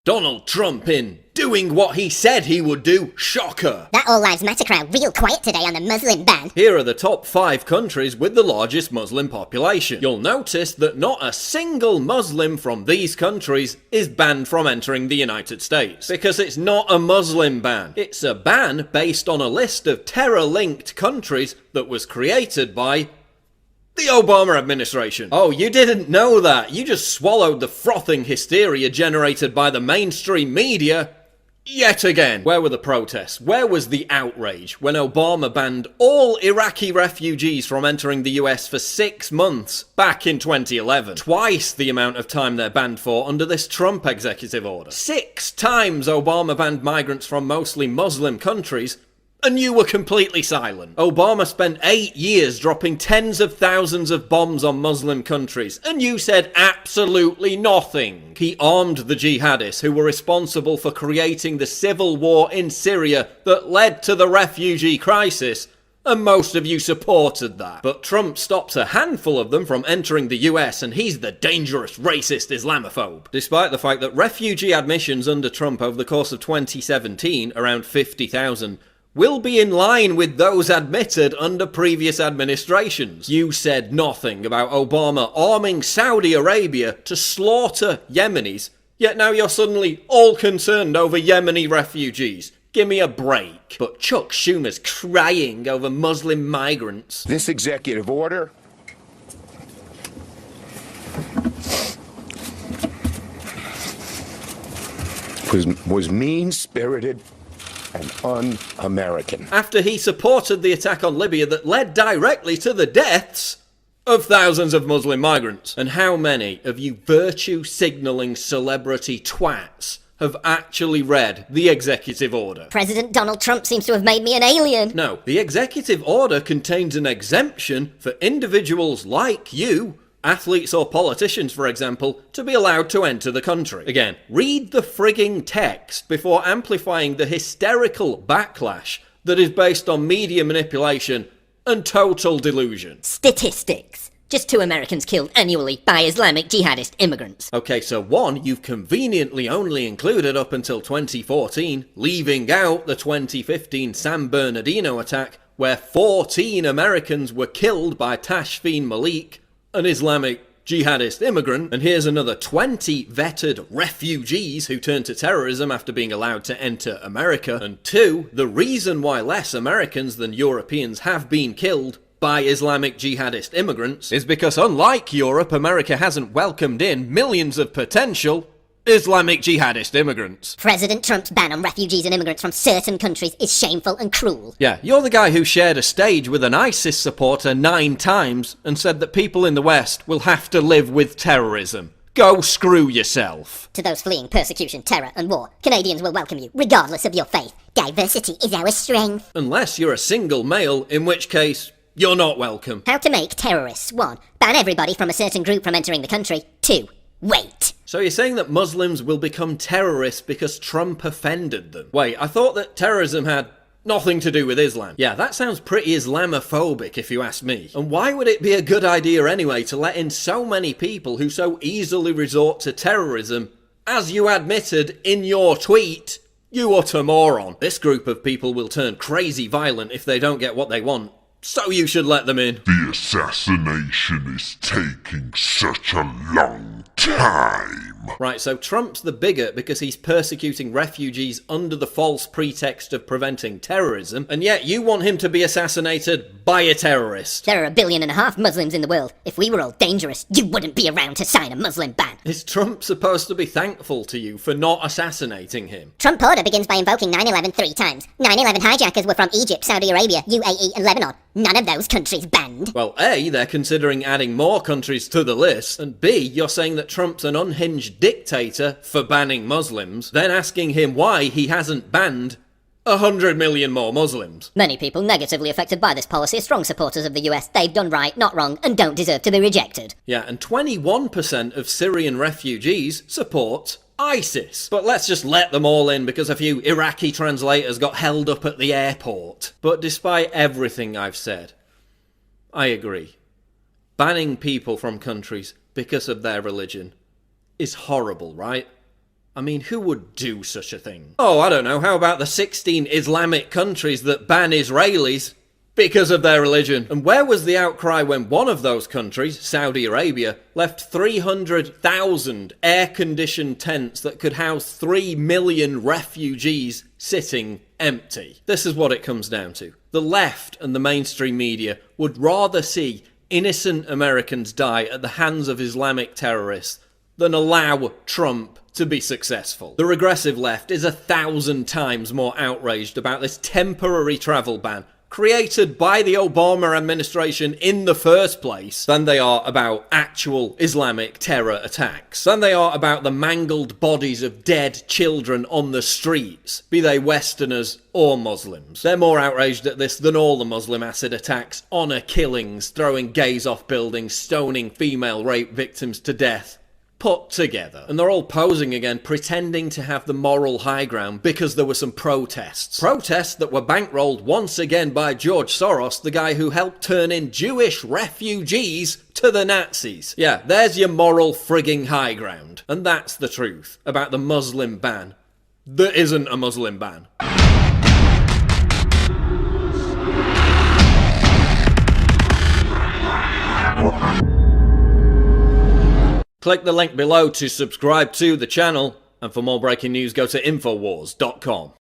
Donald Trump in doing what he said he would do, shocker! That All Lives Matter crowd real quiet today on the Muslim ban. Here are the top 5 countries with the largest Muslim population. You'll notice that not a single Muslim from these countries is banned from entering the United States. Because it's not a Muslim ban. It's a ban based on a list of terror-linked countries that was created by the Obama administration. Oh, you didn't know that. You just swallowed the frothing hysteria generated by the mainstream media yet again. Where were the protests? Where was the outrage when Obama banned all Iraqi refugees from entering the US for 6 months back in 2011? Twice the amount of time they're banned for under this Trump executive order. 6 times Obama banned migrants from mostly Muslim countries, and you were completely silent. Obama spent 8 years dropping tens of thousands of bombs on Muslim countries, and you said absolutely nothing. He armed the jihadists who were responsible for creating the civil war in Syria that led to the refugee crisis, and most of you supported that. But Trump stops a handful of them from entering the US, and he's the dangerous racist Islamophobe. Despite the fact that refugee admissions under Trump over the course of 2017, around 50,000, will be in line with those admitted under previous administrations. You said nothing about Obama arming Saudi Arabia to slaughter Yemenis, yet now you're suddenly all concerned over Yemeni refugees. Give me a break. But Chuck Schumer's crying over Muslim migrants. This executive order was mean-spirited and un-American. After he supported the attack on Libya that led directly to the deaths of thousands of Muslim migrants. And how many of you virtue-signalling celebrity twats have actually read the executive order? President Donald Trump seems to have made me an alien. No, the executive order contains an exemption for individuals like you, athletes or politicians, for example, to be allowed to enter the country. Again, read the frigging text before amplifying the hysterical backlash that is based on media manipulation and total delusion. Statistics. Just 2 Americans killed annually by Islamic jihadist immigrants. Okay, so 1 you've conveniently only included up until 2014, leaving out the 2015 San Bernardino attack, where 14 Americans were killed by Tashfeen Malik, an Islamic jihadist immigrant, and here's another 20 vetted refugees who turned to terrorism after being allowed to enter America. And 2, the reason why less Americans than Europeans have been killed by Islamic jihadist immigrants is because, unlike Europe, America hasn't welcomed in millions of potential Islamic jihadist immigrants. President Trump's ban on refugees and immigrants from certain countries is shameful and cruel. Yeah, you're the guy who shared a stage with an ISIS supporter 9 times and said that people in the West will have to live with terrorism. Go screw yourself. To those fleeing persecution, terror and war, Canadians will welcome you, regardless of your faith. Diversity is our strength. Unless you're a single male, in which case you're not welcome. How to make terrorists. 1. Ban everybody from a certain group from entering the country. 2. Wait. So you're saying that Muslims will become terrorists because Trump offended them? Wait, I thought that terrorism had nothing to do with Islam. Yeah, that sounds pretty Islamophobic if you ask me. And why would it be a good idea anyway to let in so many people who so easily resort to terrorism, as you admitted in your tweet, you utter moron? This group of people will turn crazy violent if they don't get what they want, so you should let them in. The assassination is taking such a long time. Right, so Trump's the bigot because he's persecuting refugees under the false pretext of preventing terrorism, and yet you want him to be assassinated by a terrorist. There are 1.5 billion Muslims in the world. If we were all dangerous, you wouldn't be around to sign a Muslim ban. Is Trump supposed to be thankful to you for not assassinating him? Trump order begins by invoking 9/11 3 times. 9/11 hijackers were from Egypt, Saudi Arabia, UAE and Lebanon. None of those countries banned. Well, A, they're considering adding more countries to the list, and B, you're saying that Trump's an unhinged dictator for banning Muslims, then asking him why he hasn't banned 100 million more Muslims. Many people negatively affected by this policy are strong supporters of the US. They've done right, not wrong, and don't deserve to be rejected. Yeah, and 21% of Syrian refugees support ISIS. But let's just let them all in because a few Iraqi translators got held up at the airport. But despite everything I've said, I agree. Banning people from countries because of their religion is horrible, right? I mean, who would do such a thing? Oh, I don't know, how about the 16 Islamic countries that ban Israelis because of their religion? And where was the outcry when one of those countries, Saudi Arabia, left 300,000 air-conditioned tents that could house 3 million refugees sitting empty? This is what it comes down to. The left and the mainstream media would rather see innocent Americans die at the hands of Islamic terrorists than allow Trump to be successful. The regressive left is 1,000 times more outraged about this temporary travel ban created by the Obama administration in the first place than they are about actual Islamic terror attacks, than they are about the mangled bodies of dead children on the streets, be they Westerners or Muslims. They're more outraged at this than all the Muslim acid attacks, honour killings, throwing gays off buildings, stoning female rape victims to death put together. And they're all posing again, pretending to have the moral high ground because there were some protests. Protests that were bankrolled once again by George Soros, the guy who helped turn in Jewish refugees to the Nazis. Yeah, there's your moral frigging high ground. And that's the truth about the Muslim ban that isn't a Muslim ban. Click the link below to subscribe to the channel, and for more breaking news go to Infowars.com.